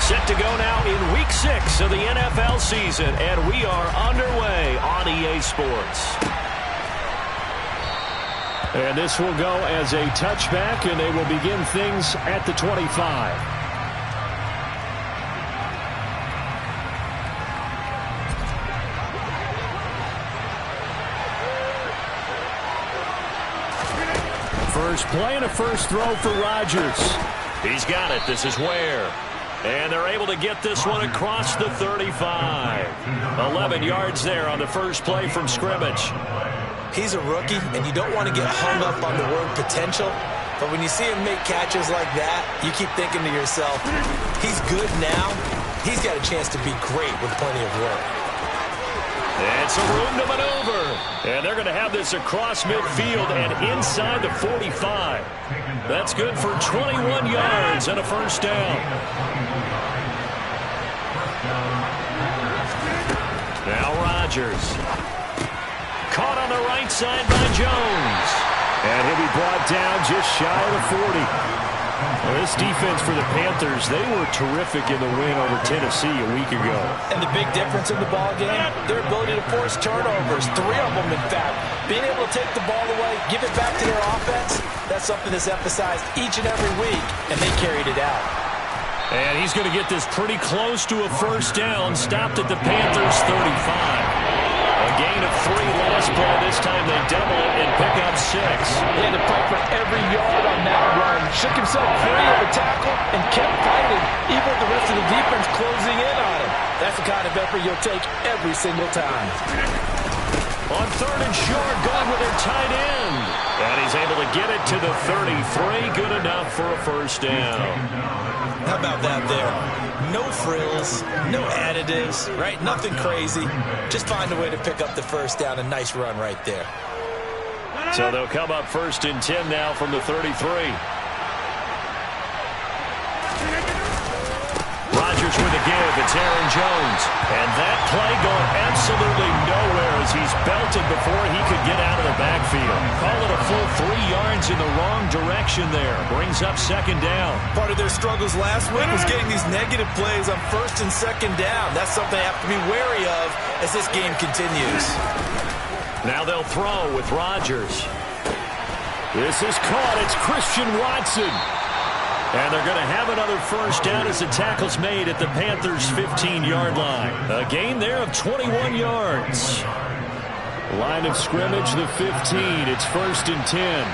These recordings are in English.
Set to go now in Week 6 of the NFL season, and we are underway on EA Sports. And this will go as a touchback, and they will begin things at the 25. First play and a first throw for Rodgers. He's got it. This is Ware. And they're able to get this one across the 35. 11 yards there on the first play from scrimmage. He's a rookie, and you don't want to get hung up on the word potential. But when you see him make catches like that, you keep thinking to yourself, he's good now. He's got a chance to be great with plenty of work. And some room to maneuver. And they're going to have this across midfield and inside the 45. That's good for 21 yards and a first down. Now Rodgers. Caught on the right side by Jones. And he'll be brought down just shy of the 40. Well, this defense for the Panthers, they were terrific in the win over Tennessee a week ago. And the big difference in the ball game, their ability to force turnovers, 3 of them in fact. Being able to take the ball away, give it back to their offense, that's something that's emphasized each and every week, and they carried it out. And he's going to get this pretty close to a first down, stopped at the Panthers' 35. A gain of 3 last play. This time they double it and pick up 6. He had to fight for every yard on that run. Shook himself free of the tackle and kept fighting, even with the rest of the defense closing in on him. That's the kind of effort you'll take every single time. On 3rd and short, going with their tight end. And he's able to get it to the 33. Good enough for a first down. How about that there? No frills, no additives, right? Nothing crazy. Just find a way to pick up the first down. A nice run right there. So they'll come up 1st and 10 now from the 33. Rodgers with a give. It's Aaron Jones. And that play going absolutely nowhere as he's belted before he could get out of the backfield. Call it a full 3 yards in the wrong direction there. Brings up 2nd down. Part of their struggles last week was getting these negative plays on 1st and 2nd down. That's something they have to be wary of as this game continues. Now they'll throw with Rodgers. This is caught. It's Christian Watson. And they're going to have another first down as the tackle's made at the Panthers' 15-yard line. A gain there of 21 yards. Line of scrimmage, the 15. It's 1st and 10.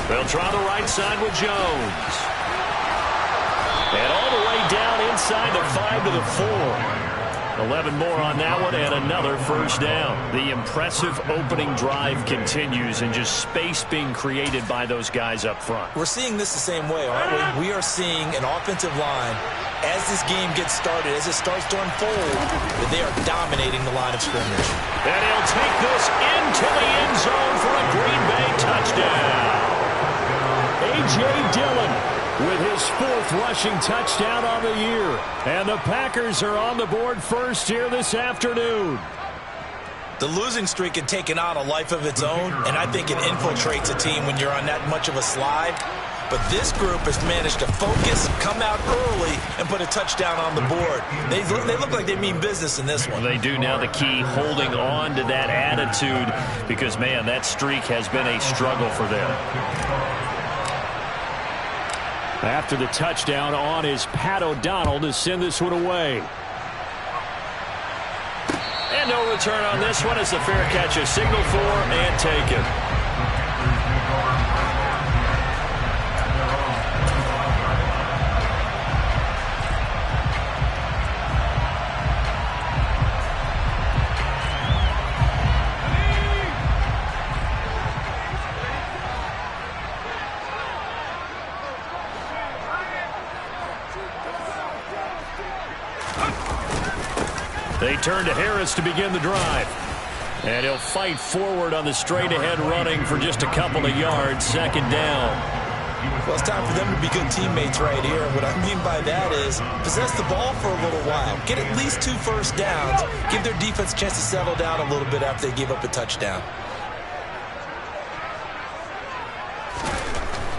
They'll try the right side with Jones. And all the way down inside the 5 to the 4. 11 more on that one and another first down. The impressive opening drive continues and just space being created by those guys up front. We're seeing this the same way, aren't we? We are seeing an offensive line as this game gets started, as it starts to unfold, that they are dominating the line of scrimmage. And he'll take this into the end zone for a Green Bay touchdown. A.J. Dillon with his 4th rushing touchdown on the year. And the Packers are on the board first here this afternoon. The losing streak had taken on a life of its own, and I think it infiltrates a team when you're on that much of a slide. But this group has managed to focus, come out early, and put a touchdown on the board. They look like they mean business in this one. They do. Now the key, holding on to that attitude, because, man, that streak has been a struggle for them. After the touchdown on is Pat O'Donnell to send this one away. And no return on this one as the fair catch is signaled for and taken. They turn to Harris to begin the drive. And he'll fight forward on the straight-ahead running for just a couple of yards. 2nd down. Well, it's time for them to be good teammates right here. And what I mean by that is possess the ball for a little while. Get at least 2 first downs. Give their defense a chance to settle down a little bit after they give up a touchdown.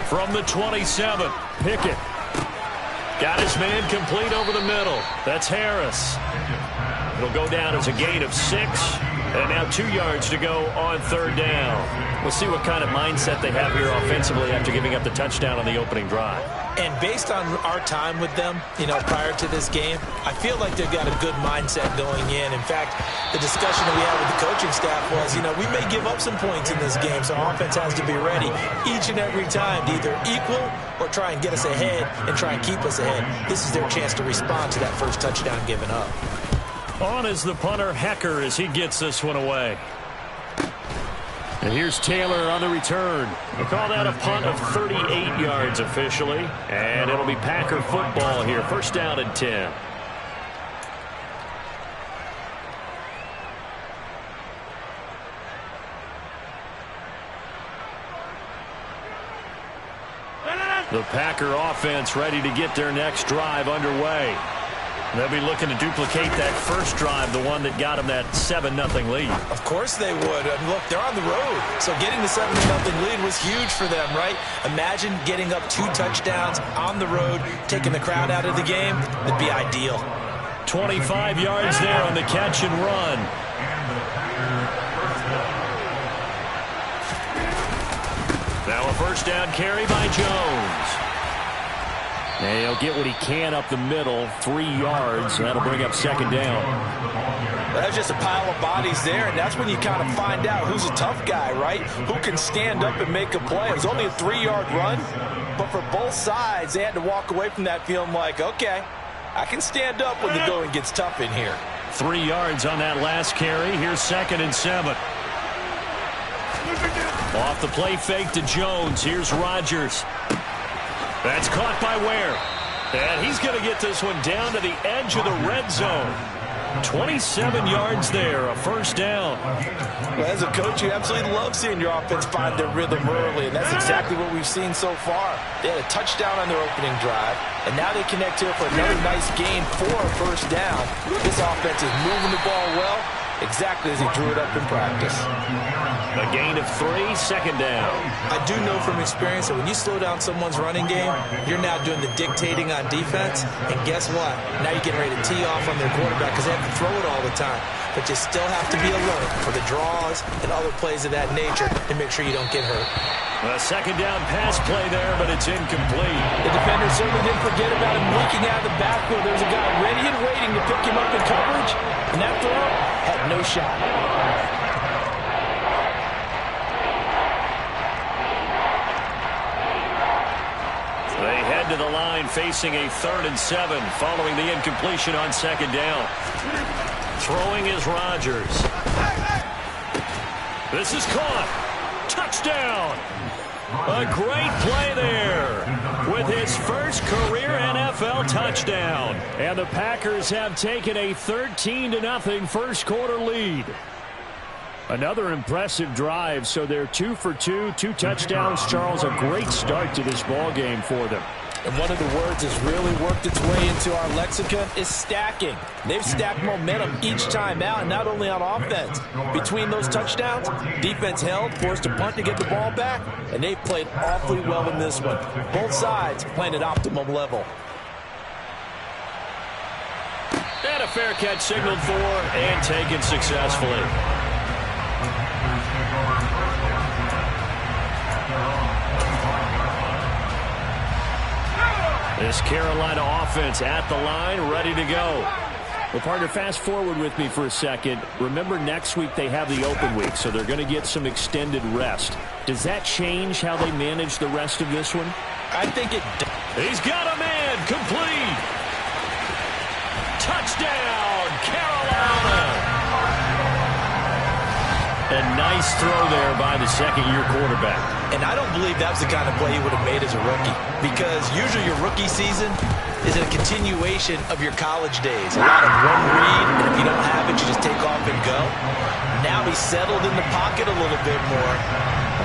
From the 27. Pickett. Got his man complete over the middle. That's Harris. It'll go down as a gain of 6. And now 2 yards to go on 3rd down. We'll see what kind of mindset they have here offensively after giving up the touchdown on the opening drive. And based on our time with them, prior to this game, I feel like they've got a good mindset going in. In fact, the discussion that we had with the coaching staff was, we may give up some points in this game, so our offense has to be ready each and every time to either equal or try and get us ahead and try and keep us ahead. This is their chance to respond to that first touchdown given up. On is the punter, Hecker, as he gets this one away. And here's Taylor on the return. We'll call that a punt of 38 yards officially. And it'll be Packer football here. 1st down and 10. The Packer offense ready to get their next drive underway. They'll be looking to duplicate that first drive, the one that got them that 7-0 lead. Of course they would. Look, they're on the road, so getting the 7-0 lead was huge for them, right? Imagine getting up 2 touchdowns on the road, taking the crowd out of the game. That'd be ideal. 25 yards there on the catch and run. Now a 1st down carry by Jones. And he'll get what he can up the middle, 3 yards. That'll bring up 2nd down. That's just a pile of bodies there, and that's when you kind of find out who's a tough guy, right? Who can stand up and make a play. It was only a 3-yard run, but for both sides, they had to walk away from that feeling like, okay, I can stand up when the going gets tough in here. 3 yards on that last carry. Here's 2nd and 7. Off the play fake to Jones. Here's Rodgers. That's caught by Ware. And he's going to get this one down to the edge of the red zone. 27 yards there, a 1st down. Well, as a coach, you absolutely love seeing your offense find their rhythm early, and that's exactly what we've seen so far. They had a touchdown on their opening drive, and now they connect here for another nice gain for a 1st down. This offense is moving the ball well, exactly as he drew it up in practice. A gain of 3, 2nd down. I do know from experience that when you slow down someone's running game, you're now doing the dictating on defense. And guess what? Now you're getting ready to tee off on their quarterback because they have to throw it all the time. But you still have to be alert for the draws and other plays of that nature to make sure you don't get hurt. A 2nd down pass play there, but it's incomplete. The defender certainly didn't forget about him leaking out of the backfield. There was a guy ready and waiting to pick him up in coverage, and that throw had no shot. They head to the line facing a 3rd and 7 following the incompletion on 2nd down. Throwing is Rodgers. This is caught. Touchdown. A great play there with his first career NFL touchdown. And the Packers have taken a 13-0 first quarter lead. Another impressive drive, so they're 2 for 2, 2 touchdowns. Charles, a great start to this ball game for them. And one of the words that's really worked its way into our lexicon is stacking. They've stacked momentum each time out, and not only on offense. Between those touchdowns, defense held, forced a punt to get the ball back, and they've played awfully well in this one. Both sides playing at optimum level. And a fair catch signaled for and taken successfully. This Carolina offense at the line, ready to go. Well, partner, fast forward with me for a second. Remember, next week they have the open week, so they're going to get some extended rest. Does that change how they manage the rest of this one? I think it does. He's got a man complete. Touchdown, Carolina. A nice throw there by the second-year quarterback. And I don't believe that was the kind of play he would have made as a rookie, because usually your rookie season is a continuation of your college days. A lot of one read, and if you don't have it, you just take off and go. Now he's settled in the pocket a little bit more,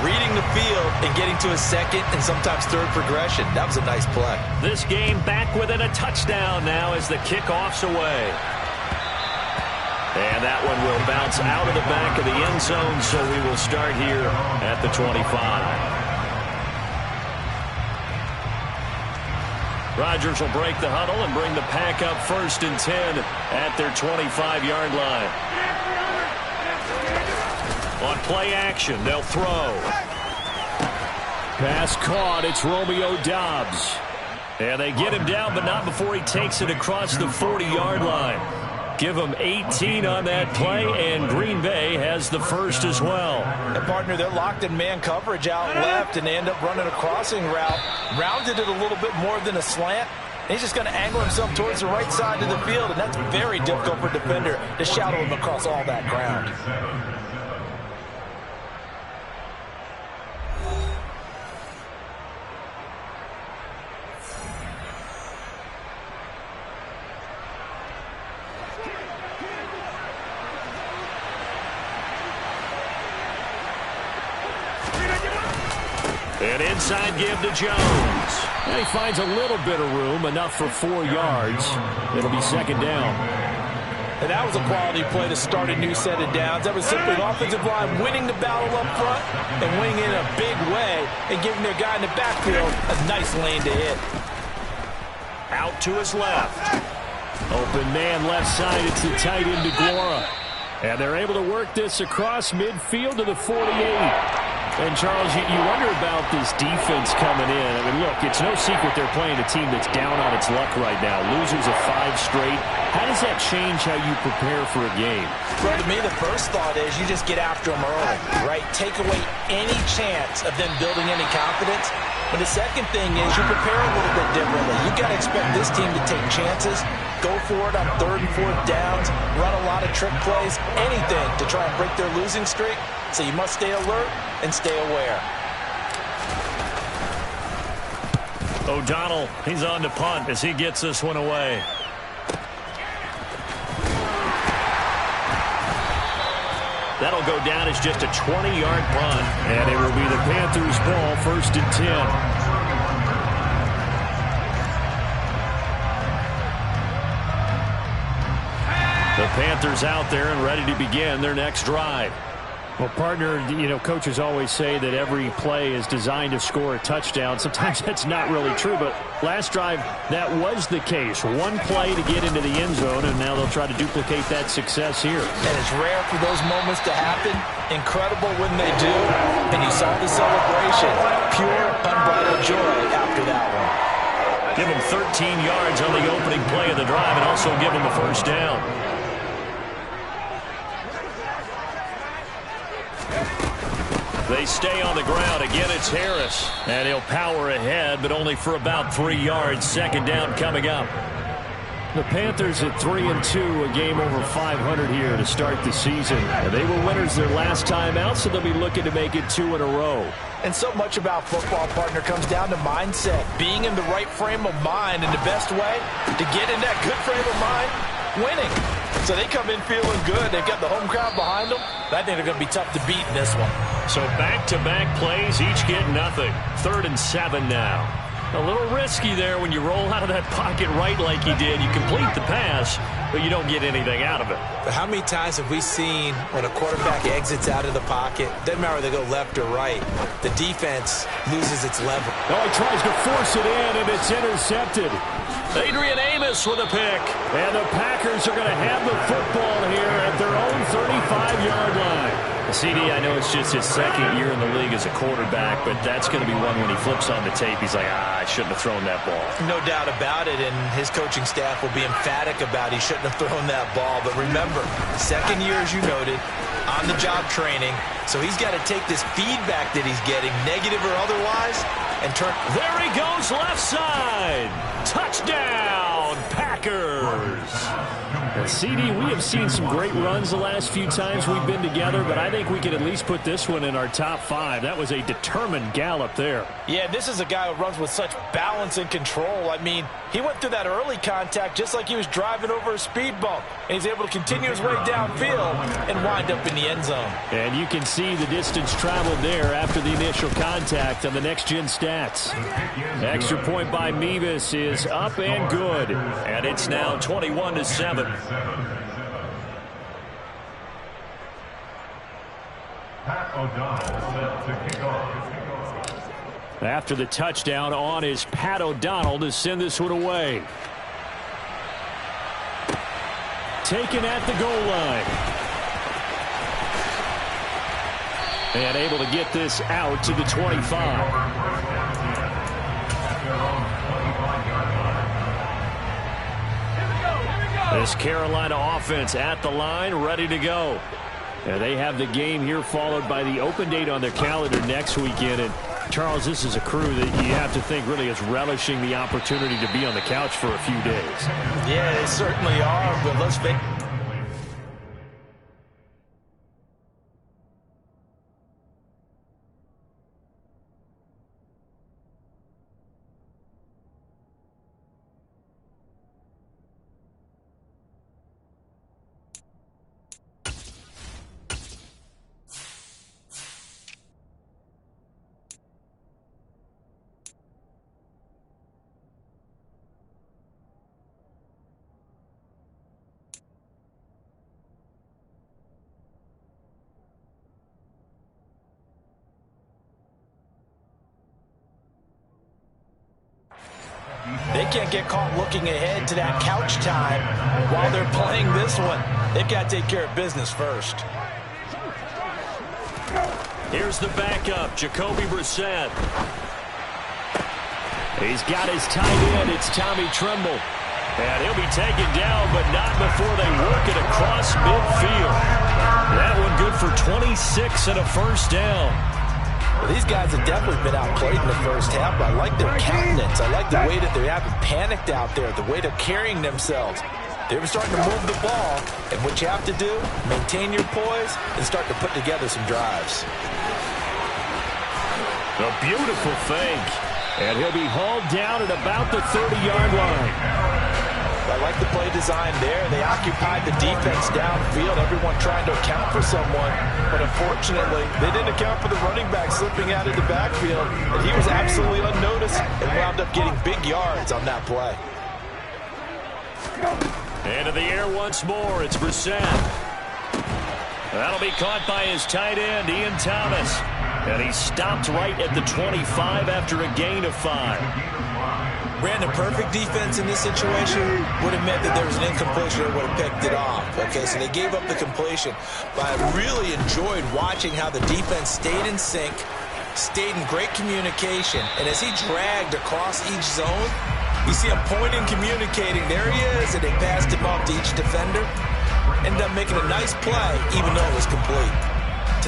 reading the field and getting to a second and sometimes third progression. That was a nice play. This game back within a touchdown now as the kickoff's away. And that one will bounce out of the back of the end zone, so we will start here at the 25. Rodgers will break the huddle and bring the pack up 1st and 10 at their 25-yard line. On play action, they'll throw. Pass caught. It's Romeo Doubs. And they get him down, but not before he takes it across the 40-yard line. Give him 18 on that play, and Green Bay has the first as well. And partner, they're locked in man coverage out left, and they end up running a crossing route. Rounded it a little bit more than a slant. And he's just going to angle himself towards the right side of the field, and that's very difficult for a defender to shadow him across all that ground. An inside give to Jones. And he finds a little bit of room, enough for 4 yards. It'll be 2nd down. And that was a quality play to start a new set of downs. That was simply an offensive line winning the battle up front and winning in a big way and giving their guy in the backfield a nice lane to hit. Out to his left. Open man left side. It's the tight end DeGuara. And they're able to work this across midfield to the 48. And, Charles, you wonder about this defense coming in. I mean, look, it's no secret they're playing a team that's down on its luck right now. Losers of 5 straight. How does that change how you prepare for a game? Well, to me, the first thought is you just get after them early, right? Take away any chance of them building any confidence. But the second thing is you prepare a little bit differently. You've got to expect this team to take chances, go for it on 3rd and 4th downs, run a lot of trick plays, anything to try and break their losing streak. So you must stay alert and stay aware. O'Donnell, he's on to punt as he gets this one away. That'll go down as just a 20-yard punt. And it will be the Panthers' ball, 1st and 10. The Panthers out there and ready to begin their next drive. Well, partner, coaches always say that every play is designed to score a touchdown. Sometimes that's not really true, but last drive, that was the case. One play to get into the end zone, and now they'll try to duplicate that success here. And it's rare for those moments to happen. Incredible when they do. And you saw the celebration. Pure, unbridled joy after that one. Give him 13 yards on the opening play of the drive and also give him a 1st down. They stay on the ground. Again, it's Harris. And he'll power ahead, but only for about 3 yards. 2nd down coming up. The Panthers at 3-2, a game over 500 here to start the season. And they were winners their last time out, so they'll be looking to make it 2 in a row. And so much about football, partner, comes down to mindset. Being in the right frame of mind, and the best way to get in that good frame of mind, winning. So they come in feeling good. They've got the home crowd behind them. I think they're going to be tough to beat in this one. So back-to-back plays, each get nothing. 3rd and 7 now. A little risky there when you roll out of that pocket right like you did. You complete the pass, but you don't get anything out of it. But how many times have we seen when a quarterback exits out of the pocket, doesn't matter whether they go left or right, the defense loses its level. Oh, he tries to force it in, and it's intercepted. Adrian Amos with a pick. And the Packers are going to have the football here at their own 35-yard line. CD, I know it's just his 2nd year in the league as a quarterback, but that's going to be one when he flips on the tape, he's like, I shouldn't have thrown that ball. No doubt about it, and his coaching staff will be emphatic about he shouldn't have thrown that ball. But remember, 2nd year, as you noted, on-the-job training, so he's got to take this feedback that he's getting, negative or otherwise, and turn. There he goes, left side. Touchdown, Packers. And CD, we have seen some great runs the last few times we've been together, but I think we could at least put this one in our top 5. That was a determined gallop there. Yeah, this is a guy who runs with such balance and control. I mean, he went through that early contact just like he was driving over a speed bump, and he's able to continue his way downfield and wind up in the end zone. And you can see the distance traveled there after the initial contact on the next-gen stats. Extra point by Mevis is up and good, and it's now 21-7. After the touchdown on is Pat O'Donnell to send this one away. Taken at the goal line. And able to get this out to the 25. This Carolina offense at the line, ready to go. And they have the game here followed by the open date on their calendar next weekend. And Charles, this is a crew that you have to think really is relishing the opportunity to be on the couch for a few days. Yeah, they certainly are, but let's face it. They can't get caught looking ahead to that couch time while they're playing this one. They've got to take care of business first. Here's the backup, Jacoby Brissett. He's got his tight end. It's Tommy Tremble. And he'll be taken down, but not before they work it across midfield. That one good for 26 and a first down. Well, these guys have definitely been outplayed in the first half, but I like their countenance. I like the way that they haven't panicked out there, the way they're carrying themselves. They're starting to move the ball, and what you have to do, maintain your poise and start to put together some drives. A beautiful fake, and he'll be hauled down at about the 30-yard line. I like the play design there. They occupied the defense downfield, everyone trying to account for someone. But unfortunately, they didn't account for the running back slipping out of the backfield. And he was absolutely unnoticed and wound up getting big yards on that play. Into the air once more. It's Brissett. That'll be caught by his tight end, Ian Thomas. And he stopped right at the 25 after a gain of 5. Ran a perfect defense in this situation would have meant that there was an incompletion that would have picked it off. Okay, so they gave up the completion. But I really enjoyed watching how the defense stayed in sync, stayed in great communication, and as he dragged across each zone, you see him pointing, communicating. There he is, and they passed him off to each defender. Ended up making a nice play, even though it was complete.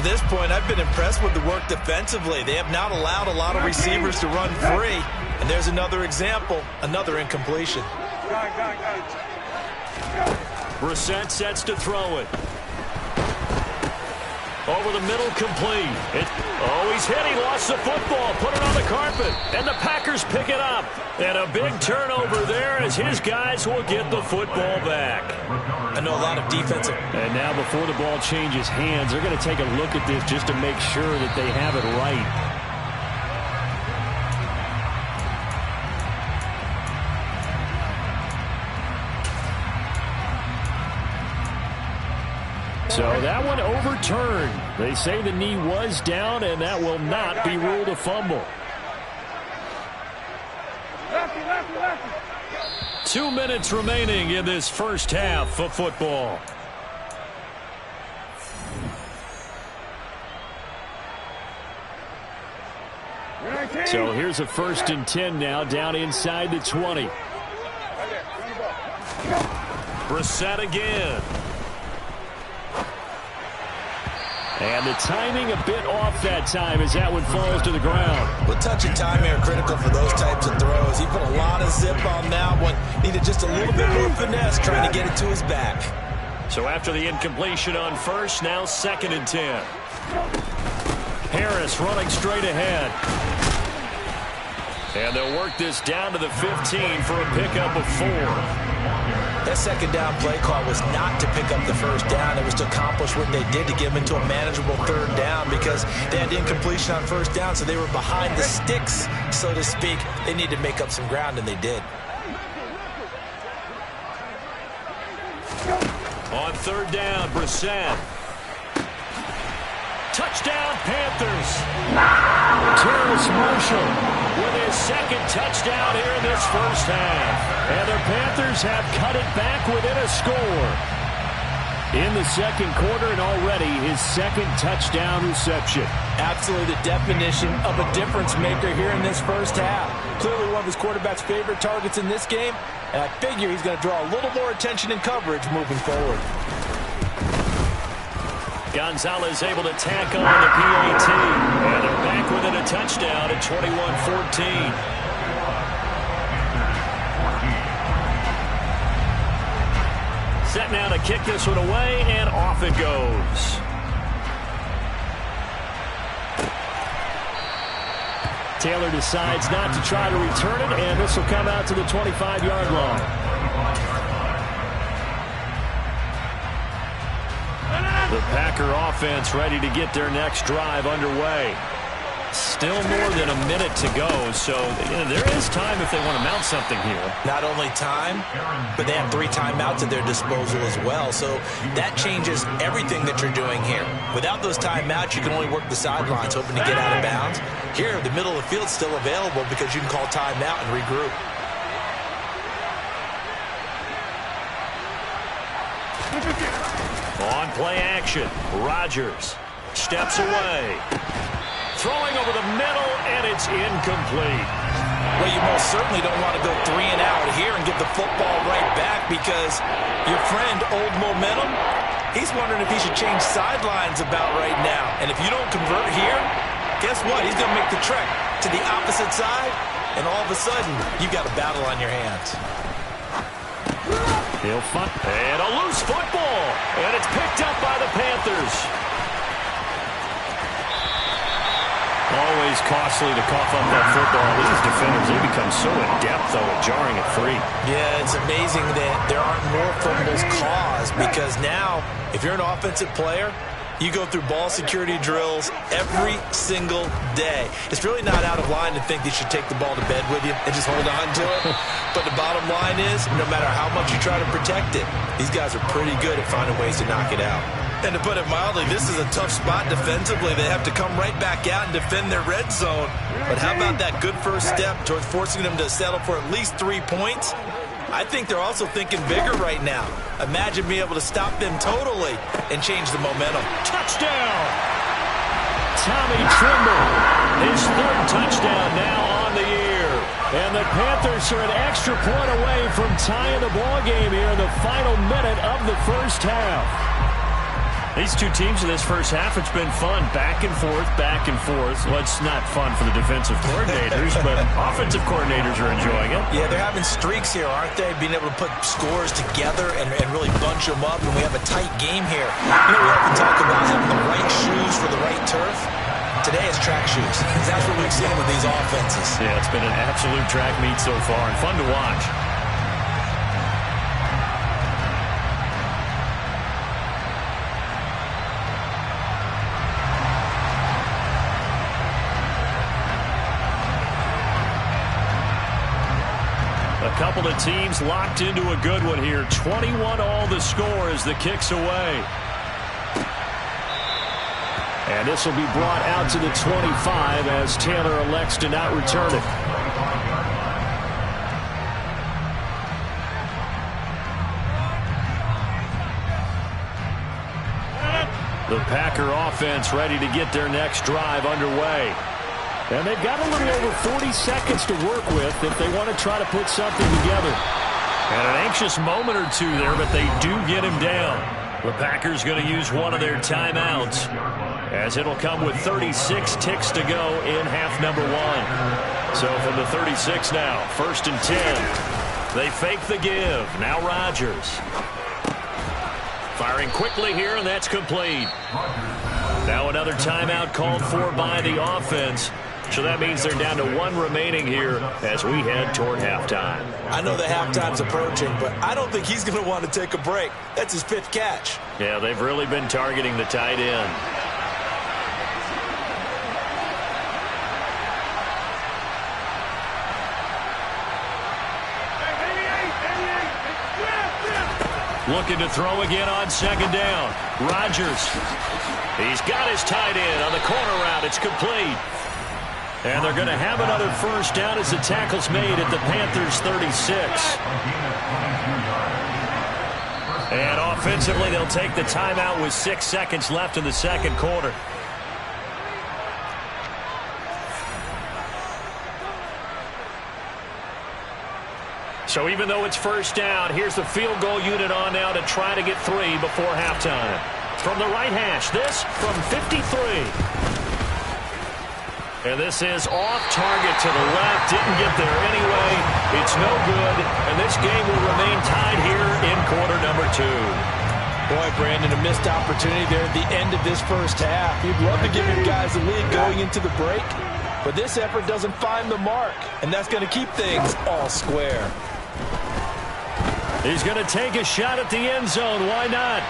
To this point, I've been impressed with the work defensively. They have not allowed a lot of receivers to run free. And there's another example, another incompletion. Brissett sets to throw it. Over the middle, complete. He's hit. He lost the football. Put it on the carpet. And the Packers pick it up. And a big turnover there as his guys will get the football back. I know a lot of defensive. And now before the ball changes hands, they're going to take a look at this just to make sure that they have it right. So that one overturned. They say the knee was down, and that will not be ruled a fumble. 2 minutes remaining in this first half of football. So here's a 1st and 10 now, down inside the 20. Brissett again. And the timing a bit off that time as that one falls to the ground. Well, touch and time are critical for those types of throws. He put a lot of zip on that one. Needed just a little bit more finesse trying to get it to his back. So after the incompletion on first, now 2nd and 10. Harris running straight ahead. And they'll work this down to the 15 for a pickup of 4. That second down play call was not to pick up the first down. It was to accomplish what they did to get them into a manageable 3rd down because they had incompletion on 1st down, so they were behind the sticks, so to speak. They needed to make up some ground, and they did. On 3rd down, Brissett. Touchdown, Panthers. Terrible Terrace Marshall with his second touchdown here in this first half. And the Panthers have cut it back within a score in the second quarter, and already his second touchdown reception. Absolutely the definition of a difference maker here in this first half. Clearly one of his quarterback's favorite targets in this game, and I figure he's going to draw a little more attention and coverage moving forward. Gonzalez able to tack on the PAT, and they're back within a touchdown at 21-14. Set now to kick this one away, and off it goes. Taylor decides not to try to return it, and this will come out to the 25-yard line. The Packer offense ready to get their next drive underway. Still more than a minute to go, so there is time if they want to mount something here. Not only time, but they have 3 timeouts at their disposal as well, so that changes everything that you're doing here. Without those timeouts, you can only work the sidelines, hoping to get out of bounds. Here, the middle of the field's still available because you can call timeout and regroup. On play action, Rodgers steps away. Throwing over the middle, and it's incomplete. Well, you most certainly don't want to go 3 and out here and give the football right back because your friend, Old Momentum, he's wondering if he should change sidelines about right now. And if you don't convert here, guess what? He's going to make the trek to the opposite side, and all of a sudden, you've got a battle on your hands. He'll find, and a loose football, and it's picked up by the Panthers. Always costly to cough up that football. These defenders, they become so adept, though, at jarring it free. Yeah, it's amazing that there aren't more fumbles caused because now, if you're an offensive player, you go through ball security drills every single day. It's really not out of line to think you should take the ball to bed with you and just hold on to it. But the bottom line is, no matter how much you try to protect it, these guys are pretty good at finding ways to knock it out. And to put it mildly, this is a tough spot defensively. They have to come right back out and defend their red zone. But how about that good first step towards forcing them to settle for at least 3 points? I think they're also thinking bigger right now. Imagine being able to stop them totally and change the momentum. Touchdown! Tommy Tremble, his 3rd touchdown now on the year. And the Panthers are an extra point away from tying the ball game here in the final minute of the first half. These two teams in this first half, it's been fun. Back and forth, back and forth. Well, it's not fun for the defensive coordinators, but offensive coordinators are enjoying it. Yeah, they're having streaks here, aren't they? Being able to put scores together and really bunch them up, and we have a tight game here. You know, we often talk about having the right shoes for the right turf. Today it's track shoes. That's what we've seen with these offenses. Yeah, it's been an absolute track meet so far and fun to watch. A couple of teams locked into a good one here. 21 all the score as the kick's away. And this will be brought out to the 25 as Taylor elects to not return it. The Packer offense ready to get their next drive underway. And they've got a little over 40 seconds to work with if they want to try to put something together. And an anxious moment or two there, but they do get him down. The Packers going to use one of their timeouts as it'll come with 36 ticks to go in half number 1. So from the 36 now, 1st and 10. They fake the give. Now Rodgers. Firing quickly here, and that's complete. Now another timeout called for by the offense. So that means they're down to 1 remaining here as we head toward halftime. I know the halftime's approaching, but I don't think he's going to want to take a break. That's his 5th catch. Yeah, they've really been targeting the tight end. Looking to throw again on 2nd down. Rodgers. He's got his tight end on the corner route. It's complete. And they're going to have another first down as the tackle's made at the Panthers' 36. And offensively, they'll take the timeout with 6 seconds left in the second quarter. So even though it's first down, here's the field goal unit on now to try to get 3 before halftime. From the right hash, this from 53. And this is off target to the left. Didn't get there anyway. It's no good. And this game will remain tied here in quarter number 2. Boy, Brandon, a missed opportunity there at the end of this first half. You'd love to give your guys a lead going into the break. But this effort doesn't find the mark. And that's going to keep things all square. He's going to take a shot at the end zone. Why not?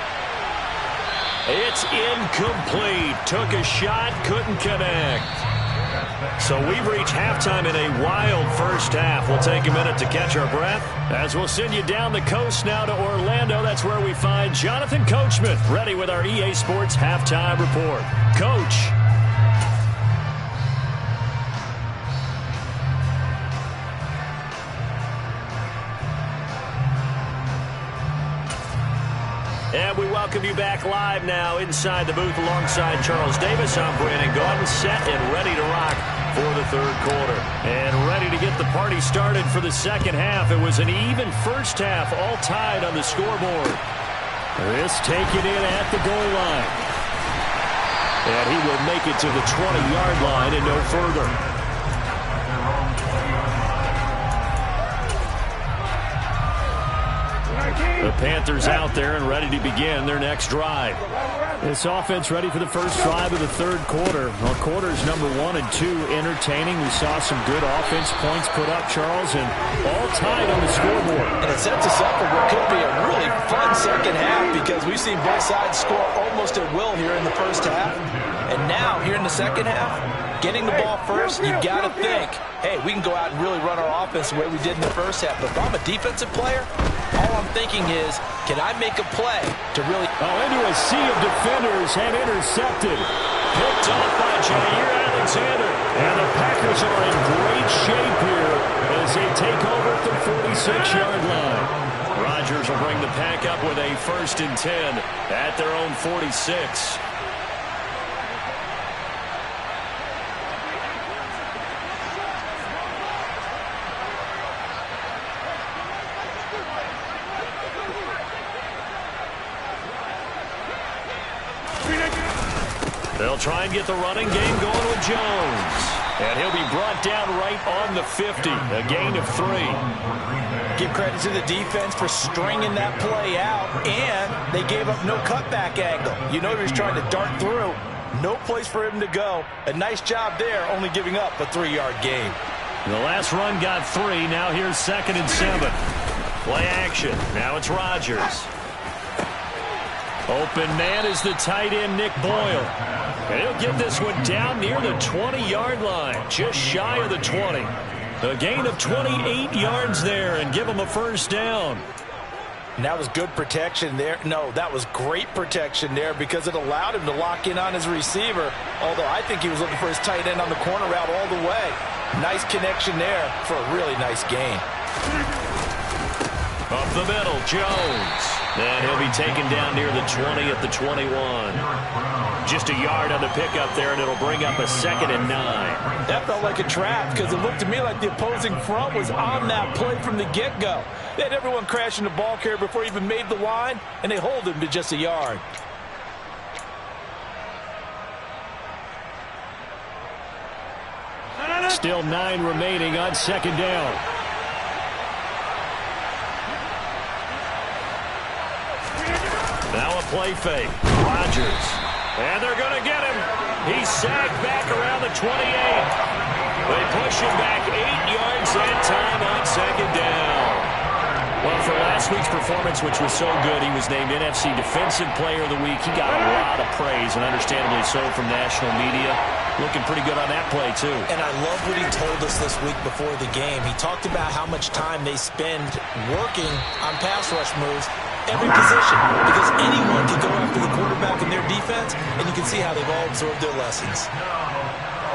It's incomplete. Took a shot, couldn't connect. So we've reached halftime in a wild first half. We'll take a minute to catch our breath as we'll send you down the coast now to Orlando. That's where we find Jonathan Coachman ready with our EA Sports Halftime Report. Coach. And we welcome you back live now inside the booth alongside Charles Davis. I'm Brandon Gaudin, set and ready to rock for the third quarter. And ready to get the party started for the second half. It was an even first half, all tied on the scoreboard. This taken in at the goal line. And he will make it to the 20-yard line and no further. The Panthers out there and ready to begin their next drive. This offense ready for the first drive of the third quarter. Well, quarters number 1 and 2 entertaining. We saw some good offense points put up, Charles, and all tied on the scoreboard. And it sets us up for what could be a really fun second half because we've seen both sides score almost at will here in the first half. And now, here in the second half, getting the ball first, you've got to think, hey, we can go out and really run our offense the way we did in the first half. But if I'm a defensive player, all I'm thinking is, can I make a play to really... into a sea of defenders and intercepted. Picked off by Jair Alexander. And the Packers are in great shape here as they take over at the 46-yard line. Rodgers will bring the Pack up with a 1st and 10 at their own 46. They'll try and get the running game going with Jones. And he'll be brought down right on the 50. A gain of 3. Give credit to the defense for stringing that play out. And they gave up no cutback angle. You know he was trying to dart through. No place for him to go. A nice job there, only giving up a 3-yard gain. The last run got 3. Now here's 2nd and 7. Play action. Now it's Rodgers. Open man is the tight end, Nick Boyle. And he'll get this one down near the 20-yard line, just shy of the 20. A gain of 28 yards there and give him a first down. And that was good protection there. No, that was great protection there because it allowed him to lock in on his receiver. Although I think he was looking for his tight end on the corner route all the way. Nice connection there for a really nice gain. Up the middle, Jones. And he'll be taken down near the 20 at the 21. Just a yard on the pickup there, and it'll bring up a 2nd and 9. That felt like a trap because it looked to me like the opposing front was on that play from the get-go. They had everyone crashing the ball carrier before he even made the line, and they hold him to just a yard. Still 9 remaining on 2nd down. Now a play fake. Rodgers. And they're going to get him. He's sagged back around the 28. They push him back 8 yards that time on 2nd down. Well, for last week's performance, which was so good, he was named NFC Defensive Player of the Week. He got a lot of praise, and understandably so, from national media. Looking pretty good on that play, too. And I love what he told us this week before the game. He talked about how much time they spend working on pass rush moves, every position, because anyone can go after the quarterback in their defense, and you can see how they've all absorbed their lessons.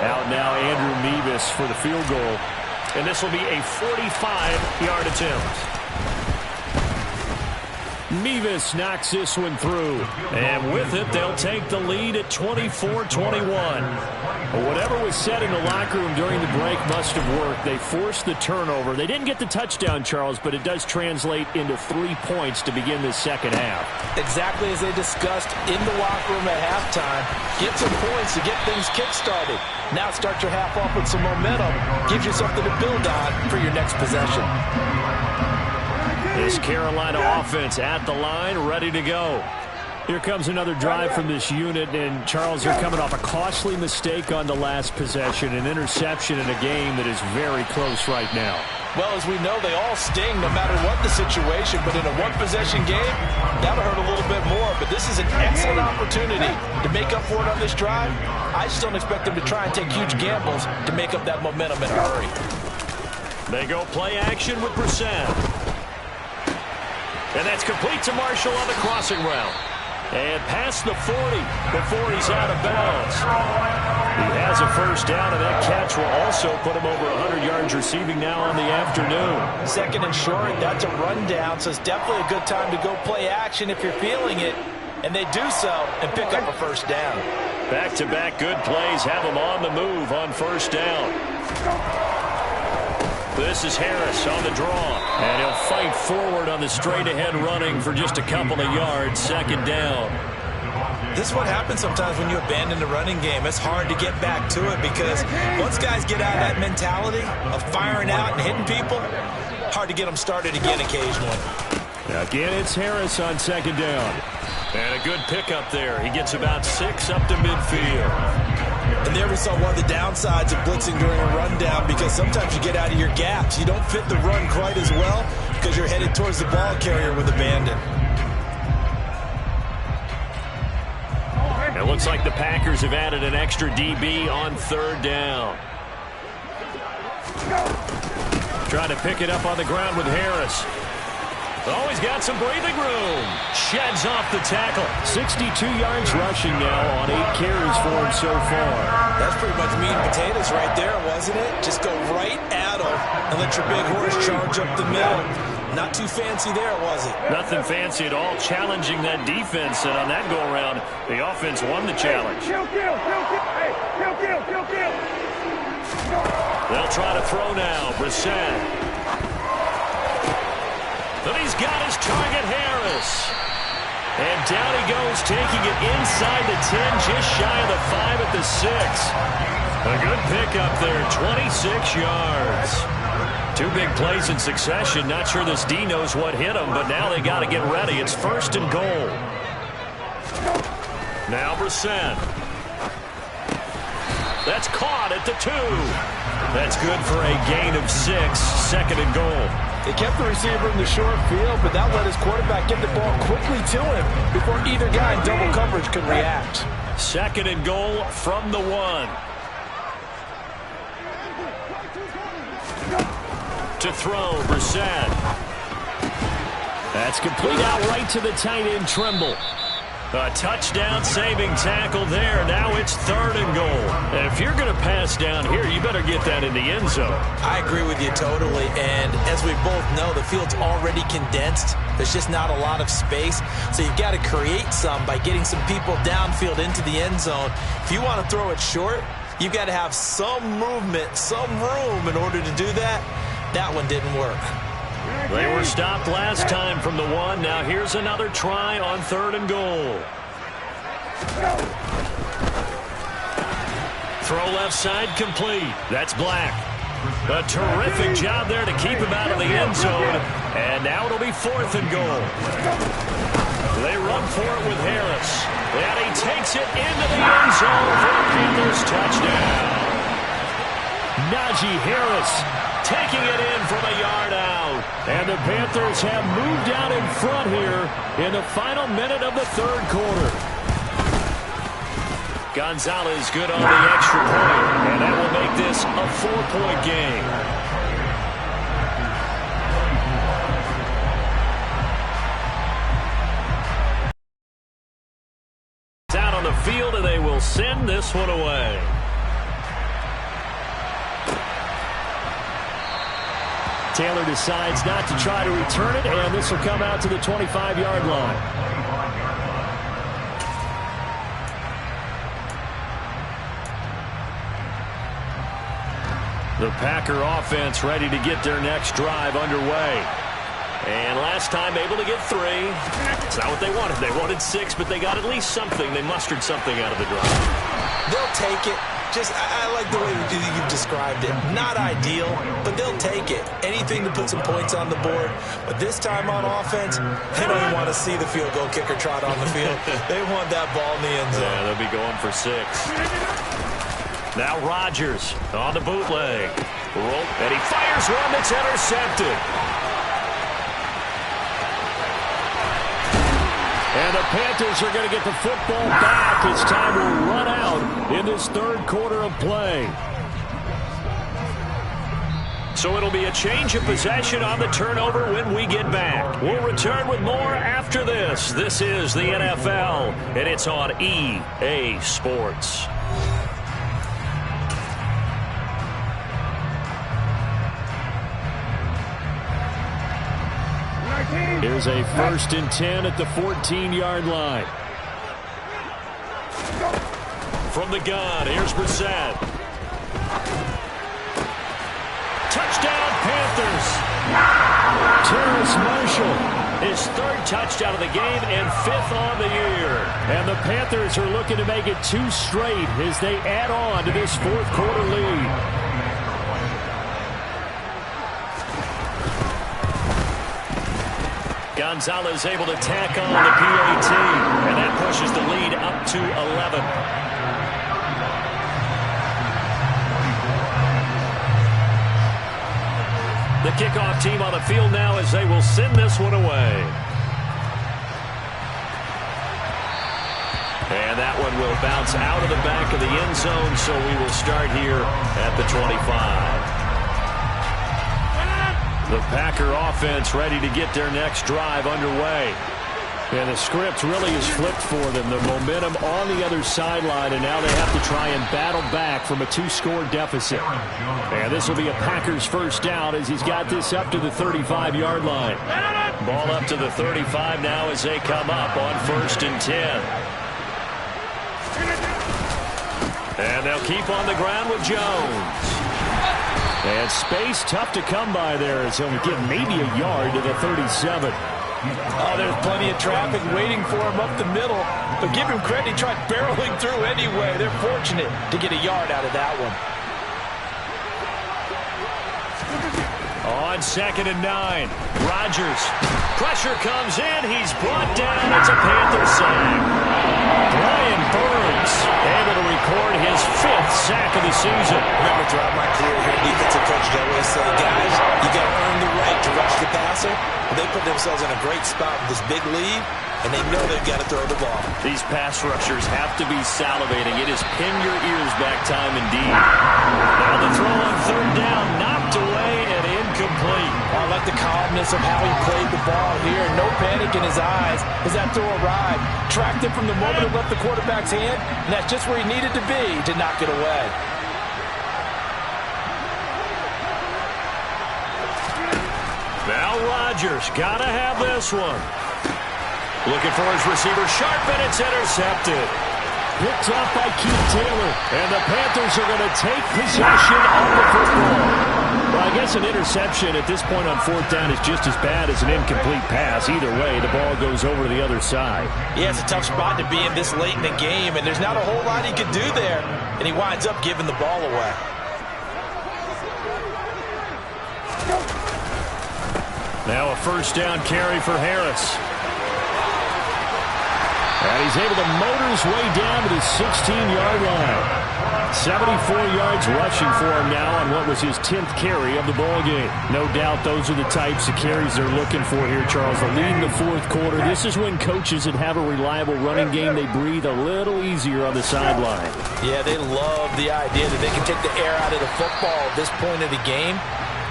Out now, Andrew Mevis for the field goal. And this will be a 45-yard attempt. Mevis knocks this one through. And with it, they'll take the lead at 24-21. Whatever was said in the locker room during the break must have worked. They forced the turnover. They didn't get the touchdown, Charles, but it does translate into 3 points to begin the second half. Exactly as they discussed in the locker room at halftime. Get some points to get things kick-started. Now start your half off with some momentum. Gives you something to build on for your next possession. This Carolina offense at the line, ready to go. Here comes another drive from this unit, and Charles, they're coming off a costly mistake on the last possession, an interception in a game that is very close right now. Well, as we know, they all sting no matter what the situation, but in a one-possession game, that'll hurt a little bit more. But this is an excellent opportunity to make up for it on this drive. I just don't expect them to try and take huge gambles to make up that momentum in a hurry. They go play action with Brissett. And that's complete to Marshall on the crossing route. And past the 40 before he's out of bounds. He has a first down, and that catch will also put him over 100 yards receiving now on the afternoon. Second and short, that's a rundown, so it's definitely a good time to go play action if you're feeling it. And they do so and pick up a first down. Back-to-back good plays have him on the move on first down. This is Harris on the draw, and he'll fight forward on the straight-ahead running for just a couple of yards, second down. This is what happens sometimes when you abandon the running game. It's hard to get back to it because once guys get out of that mentality of firing out and hitting people, hard to get them started again occasionally. Again, it's Harris on second down. And a good pickup there. He gets about 6 up to midfield. And there we saw one of the downsides of blitzing during a rundown because sometimes you get out of your gaps. You don't fit the run quite as well because you're headed towards the ball carrier with abandon. It looks like the Packers have added an extra DB on third down. Trying to pick it up on the ground with Harris. Oh, he's got some breathing room. Sheds off the tackle. 62 yards rushing now on 8 carries for him so far. That's pretty much meat and potatoes right there, wasn't it? Just go right at him and let your big horse charge up the middle. Not too fancy there, was it? Nothing fancy at all, challenging that defense. And on that go-around, the offense won the challenge. They'll try to throw now. Brissett. But he's got his target, Harris. And down he goes, taking it inside the 10, just shy of the 5 at the 6. A good pickup there, 26 yards. 2 big plays in succession. Not sure this D knows what hit him, but now they got to get ready. It's first and goal. Now Brissett. That's caught at the 2. That's good for a gain of 6, second and goal. They kept the receiver in the short field, but that let his quarterback get the ball quickly to him before either guy in double coverage could react. Second and goal from the 1. To throw, Brissett. That's complete out right to the tight end, Trimble. A touchdown-saving tackle there. Now it's third and goal. And if you're going to pass down here, you better get that in the end zone. I agree with you totally. And as we both know, the field's already condensed. There's just not a lot of space. So you've got to create some by getting some people downfield into the end zone. If you want to throw it short, you've got to have some movement, some room in order to do that. That one didn't work. They were stopped last time from the 1. Now here's another try on third and goal. Throw left side complete. That's Black. A terrific job there to keep him out of the end zone. And now it'll be fourth and goal. They run for it with Harris. And he takes it into the end zone for a Panthers touchdown. Najee Harris taking it in from a yard out. And the Panthers have moved out in front here in the final minute of the third quarter. Gonzalez good on the extra point, and that will make this a 4-point game. Out on the field, and they will send this one away. Taylor decides not to try to return it, and this will come out to the 25-yard line. The Packer offense ready to get their next drive underway. And last time able to get 3. It's not what they wanted. They wanted 6, but they got at least something. They mustered something out of the drive. They'll take it. I like the way you've described it. Not ideal, but they'll take it. Anything to put some points on the board. But this time on offense, they don't even want to see the field goal kicker trot on the field. They want that ball in the end zone. Yeah, they'll be going for 6. Now Rodgers on the bootleg. And he fires one that's intercepted. And the Panthers are going to get the football back as time will run out in this third quarter of play. So it'll be a change of possession on the turnover when we get back. We'll return with more after this. This is the NFL, and it's on EA Sports. Here's a 1st and 10 at the 14-yard line. From the gun, here's Brissett. Touchdown, Panthers. Terrace Marshall, his 3rd touchdown of the game and 5th on the year. And the Panthers are looking to make it 2 straight as they add on to this 4th quarter lead. Gonzalez able to tack on the PAT, and that pushes the lead up to 11. The kickoff team on the field now as they will send this one away. And that one will bounce out of the back of the end zone, so we will start here at the 25. The Packer offense ready to get their next drive underway. And the script really is flipped for them. The momentum on the other sideline, and now they have to try and battle back from a 2-score deficit. And this will be a Packers first down as he's got this up to the 35-yard line. Ball up to the 35 now as they come up on 1st and 10. And they'll keep on the ground with Jones. And space tough to come by there as he'll get maybe a yard to the 37. Oh, there's plenty of traffic waiting for him up the middle. But give him credit, he tried barreling through anyway. They're fortunate to get a yard out of that one. On 2nd and 9, Rodgers. Pressure comes in. He's brought down. It's a Panther sack. Brian Burns able to record his 5th sack of the season. Remember, throughout my career here, defensive coaches always say, guys, you got to earn the right to rush the passer. Well, they put themselves in a great spot with this big lead, and they know they've got to throw the ball. These pass rushers have to be salivating. It is pin your ears back time indeed. Now the throw on 3rd down, knocked away and incomplete. I like the calmness of how he played the ball here. No panic in his eyes as that throw arrived. Tracked it from the moment it left the quarterback's hand, and that's just where he needed to be to knock it away. Now Rodgers gotta have this one. Looking for his receiver sharp, and it's intercepted. Picked off by Keith Taylor, and the Panthers are going to take possession of the football. Well, I guess an interception at this point on 4th down is just as bad as an incomplete pass. Either way, the ball goes over to the other side. Yeah, it's a tough spot to be in this late in the game, and there's not a whole lot he could do there, and he winds up giving the ball away. Now a 1st down carry for Harris. And he's able to motor his way down to the 16-yard line. 74 yards rushing for him now on what was his 10th carry of the ball game. No doubt those are the types of carries they're looking for here, Charles. The lead in the 4th quarter. This is when coaches that have a reliable running game, they breathe a little easier on the sideline. Yeah, they love the idea that they can take the air out of the football at this point of the game.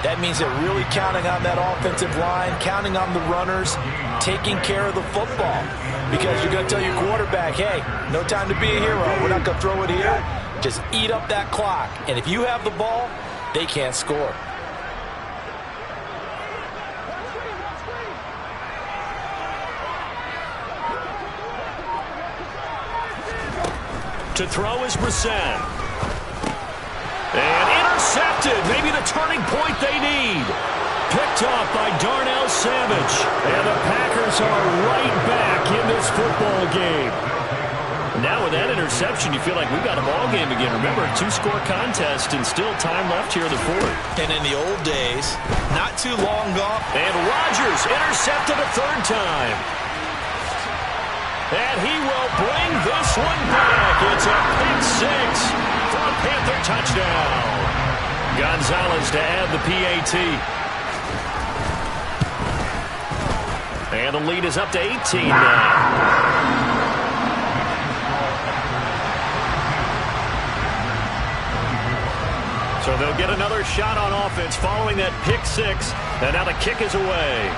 That means they're really counting on that offensive line, counting on the runners, taking care of the football. Because you're going to tell your quarterback, hey, no time to be a hero. We're not going to throw it here. Just eat up that clock. And if you have the ball, they can't score. To throw is Brissett. And intercepted. Maybe the turning point they need. Picked off by Darnell Savage. And the Packers are right back in this football game. Now with that interception, you feel like we've got a ball game again. Remember, a two-score contest and still time left here in the fourth. And in the old days, not too long gone. And Rodgers intercepted a third time. And he will bring this one back. It's a pick six for a Panther touchdown. Gonzalez to add the PAT. And the lead is up to 18 now. So they'll get another shot on offense following that pick six. And now the kick is away.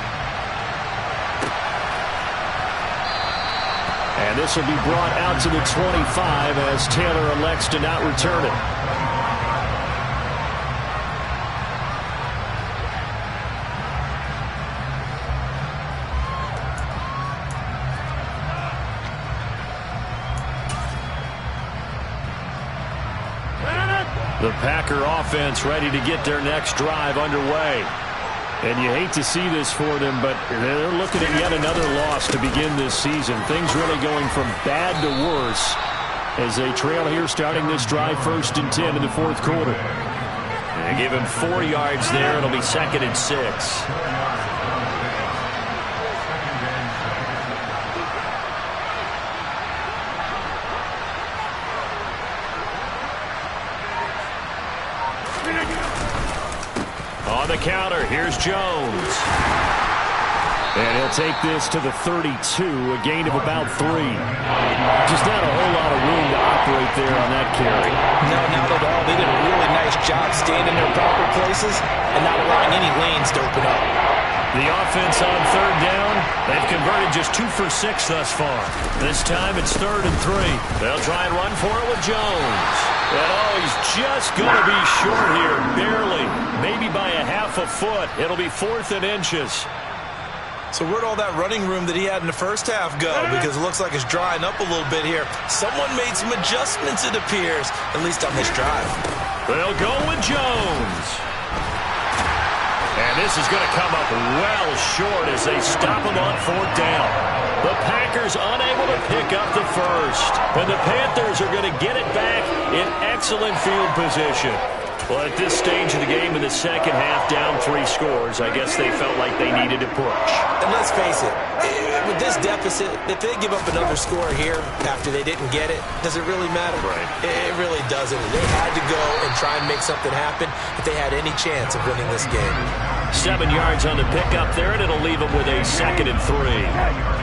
And this will be brought out to the 25 as Taylor elects to not return it. The Packer offense ready to get their next drive underway. And you hate to see this for them, but they're looking at yet another loss to begin this season. Things really going from bad to worse as they trail here starting this drive 1st and 10 in the fourth quarter. And they give him 4 yards there. It'll be 2nd and 6. On the counter, here's Jones. And he'll take this to the 32, a gain of about 3. Just not a whole lot of room to operate there on that carry. No, not at all. They did a really nice job staying in their proper places and not allowing any lanes to open up. The offense on 3rd down, they've converted just 2 for 6 thus far. This time it's 3rd and 3. They'll try and run for it with Jones. And oh, he's just going to be short here, barely. Maybe by a half a foot. It'll be 4th and inches. So where'd all that running room that he had in the first half go? Because it looks like it's drying up a little bit here. Someone made some adjustments, it appears, at least on this drive. They'll go with Jones. And this is going to come up well short as they stop him on 4th down. The Packers unable to pick up the first. And the Panthers are going to get it back in excellent field position. Well, at this stage of the game in the second half, down 3 scores, I guess they felt like they needed to push. And let's face it, with this deficit, if they give up another score here after they didn't get it, does it really matter? Right. It really doesn't. They had to go and try and make something happen if they had any chance of winning this game. 7 yards on the pickup there, and it'll leave them with a 2nd and 3.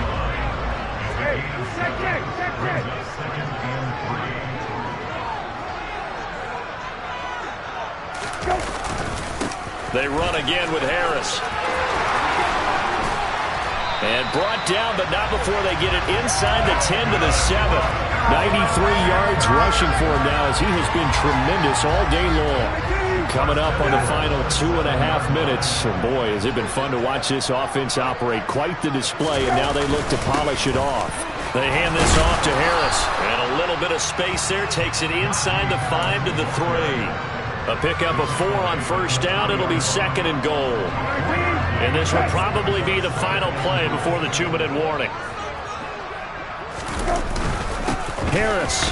They run again with Harris. And brought down, but not before they get it inside the 10 to the 7. 93 yards rushing for him now as he has been tremendous all day long. Coming up on the final 2.5 minutes. And boy, has it been fun to watch this offense operate. Quite the display, and now they look to polish it off. They hand this off to Harris. And a little bit of space there. Takes it inside the 5 to the 3. A pickup of 4 on 1st down. It'll be 2nd and goal. And this will probably be the final play before the 2-minute warning. Harris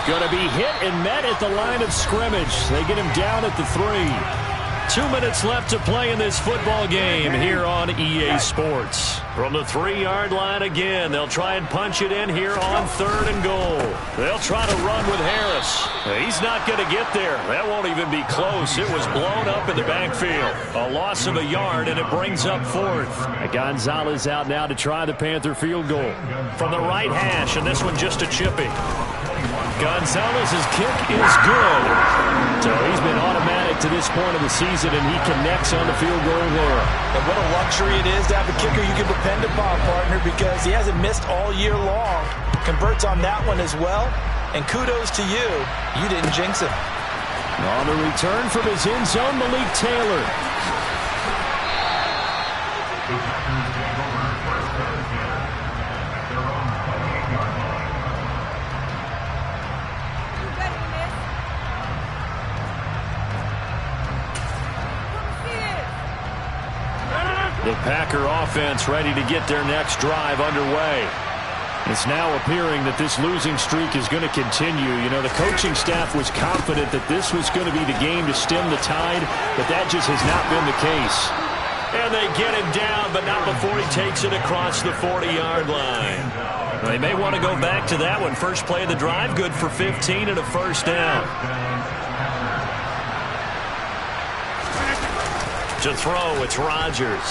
going to be hit and met at the line of scrimmage. They get him down at the 3. 2 minutes left to play in this football game here on EA Sports. From the 3-yard line again, they'll try and punch it in here on 3rd and goal. They'll try to run with Harris. He's not going to get there. That won't even be close. It was blown up in the backfield. A loss of a yard, and it brings up 4th. Gonzalez out now to try the Panther field goal. From the right hash, and this one just a chippy. Gonzalez's kick is good. So he's been automatic to this point of the season, and he connects on the field goal there. And what a luxury it is to have a kicker you can depend upon, partner, because he hasn't missed all year long. Converts on that one as well. And kudos to you. You didn't jinx him. On the return from his end zone, Malik Taylor. Packer offense ready to get their next drive underway. It's now appearing that this losing streak is going to continue. You know, the coaching staff was confident that this was going to be the game to stem the tide, but that just has not been the case. And they get him down, but not before he takes it across the 40-yard line. They may want to go back to that one. First play of the drive, good for 15 and a first down. To throw, it's Rodgers.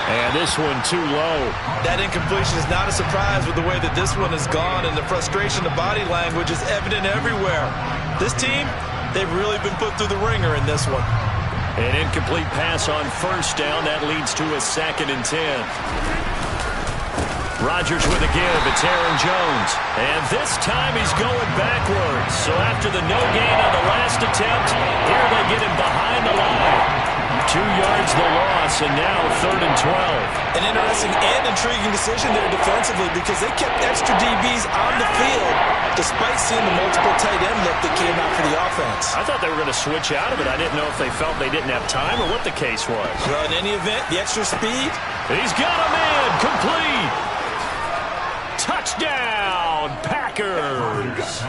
And this one too low. That incompletion is not a surprise with the way that this one has gone, and the frustration, the body language is evident everywhere. This team, they've really been put through the ringer in this one. An incomplete pass on first down. That leads to a 2nd and 10. Rodgers with a give. It's Aaron Jones. And this time he's going backwards. So after the no gain on the last attempt, here they get him behind the line. 2 yards the loss, and now 3rd and 12. An interesting and intriguing decision there defensively, because they kept extra DBs on the field despite seeing the multiple tight end look that came out for the offense. I thought they were going to switch out of it. I didn't know if they felt they didn't have time or what the case was. Well, in any event, the extra speed. He's got a man. Complete. Touchdown, Packers.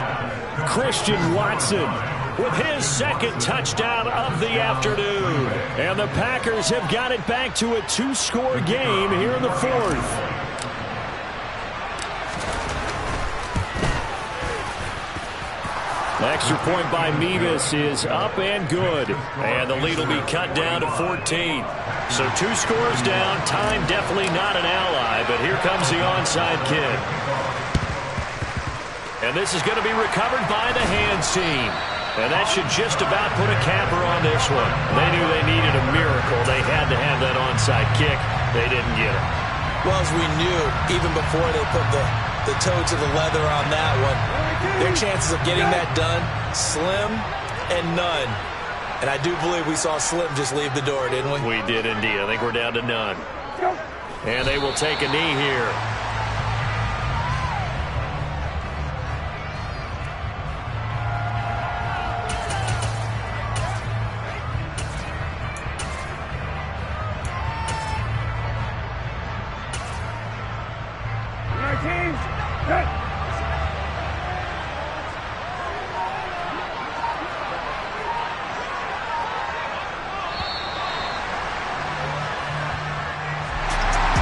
Christian Watson with his 2nd touchdown of the afternoon. And the Packers have got it back to a 2-score game here in the 4th. Extra point by Mevis is up and good. And the lead will be cut down to 14. So 2 scores down. Time definitely not an ally, but here comes the onside kick. And this is going to be recovered by the hands team. And that should just about put a capper on this one. They knew they needed a miracle. They had to have that onside kick. They didn't get it. Well, as we knew, even before they put the toe to the leather on that one, their chances of getting that done, slim and none. And I do believe we saw Slim just leave the door, didn't we? We did indeed. I think we're down to none. And they will take a knee here.